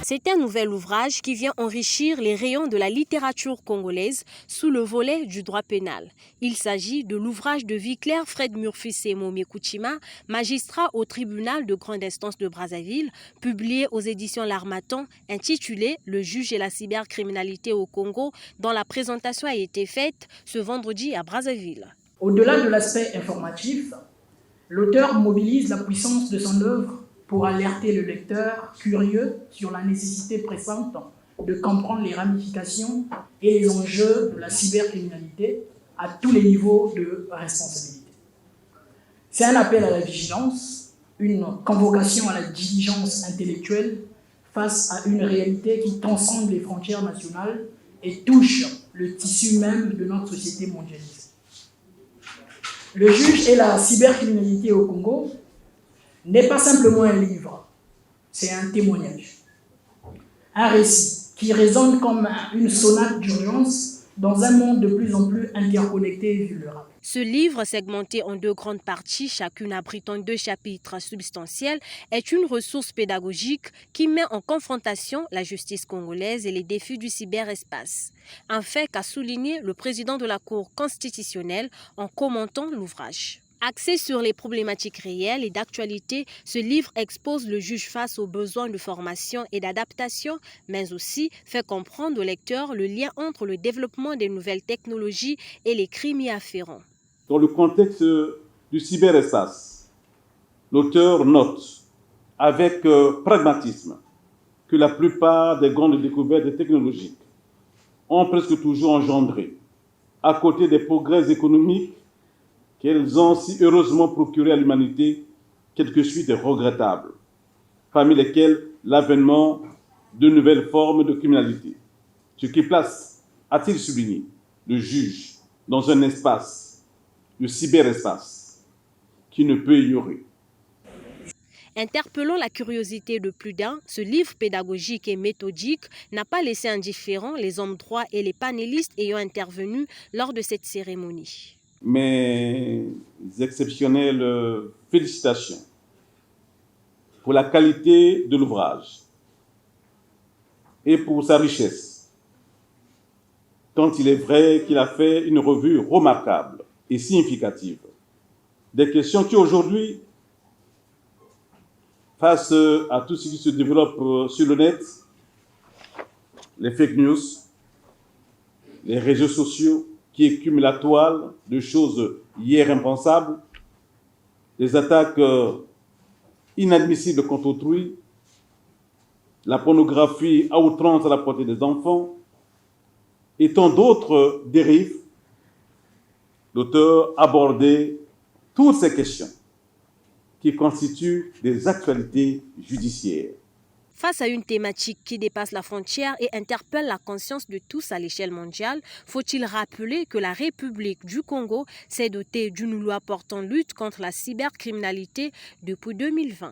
C'est un nouvel ouvrage qui vient enrichir les rayons de la littérature congolaise sous le volet du droit pénal. Il s'agit de l'ouvrage de Viclair Fred Murphy-Semo Mekuchima, magistrat au tribunal de grande instance de Brazzaville, publié aux éditions L'Harmattan, intitulé « Le juge et la cybercriminalité au Congo », dont la présentation a été faite ce vendredi à Brazzaville. Au-delà de l'aspect informatif, l'auteur mobilise la puissance de son œuvre pour alerter le lecteur curieux sur la nécessité pressante de comprendre les ramifications et les enjeux de la cybercriminalité à tous les niveaux de responsabilité. C'est un appel à la vigilance, une convocation à la diligence intellectuelle face à une réalité qui transcende les frontières nationales et touche le tissu même de notre société mondialisée. Le juge et la cybercriminalité au Congo n'est pas simplement un livre, c'est un témoignage. Un récit qui résonne comme une sonate d'urgence dans un monde de plus en plus interconnecté et vulnérable. Ce livre, segmenté en 2 grandes parties, chacune abritant 2 chapitres substantiels, est une ressource pédagogique qui met en confrontation la justice congolaise et les défis du cyberespace. Un fait qu'a souligné le président de la Cour constitutionnelle en commentant l'ouvrage. Axé sur les problématiques réelles et d'actualité, ce livre expose le juge face aux besoins de formation et d'adaptation, mais aussi fait comprendre au lecteur le lien entre le développement des nouvelles technologies et les crimes y afférents. Dans le contexte du cyberespace, l'auteur note avec pragmatisme que la plupart des grandes découvertes technologiques ont presque toujours engendré, à côté des progrès économiques qu'elles ont si heureusement procuré à l'humanité, quelques suites regrettables, parmi lesquelles l'avènement de nouvelles formes de criminalité. Ce qui place, a-t-il souligné, le juge dans un espace, le cyberespace, qui ne peut ignorer. Interpellant la curiosité de plus d'un, ce livre pédagogique et méthodique n'a pas laissé indifférents les hommes droits et les panélistes ayant intervenu lors de cette cérémonie. Mes exceptionnelles félicitations pour la qualité de l'ouvrage et pour sa richesse, tant il est vrai qu'il a fait une revue remarquable et significative des questions qui aujourd'hui, face à tout ce qui se développe sur le net, les fake news, les réseaux sociaux, qui écument la toile de choses hier impensables, des attaques inadmissibles contre autrui, la pornographie à outrance à la portée des enfants, et tant d'autres dérives, l'auteur abordait toutes ces questions qui constituent des actualités judiciaires. Face à une thématique qui dépasse la frontière et interpelle la conscience de tous à l'échelle mondiale, faut-il rappeler que la République du Congo s'est dotée d'une loi portant lutte contre la cybercriminalité depuis 2020.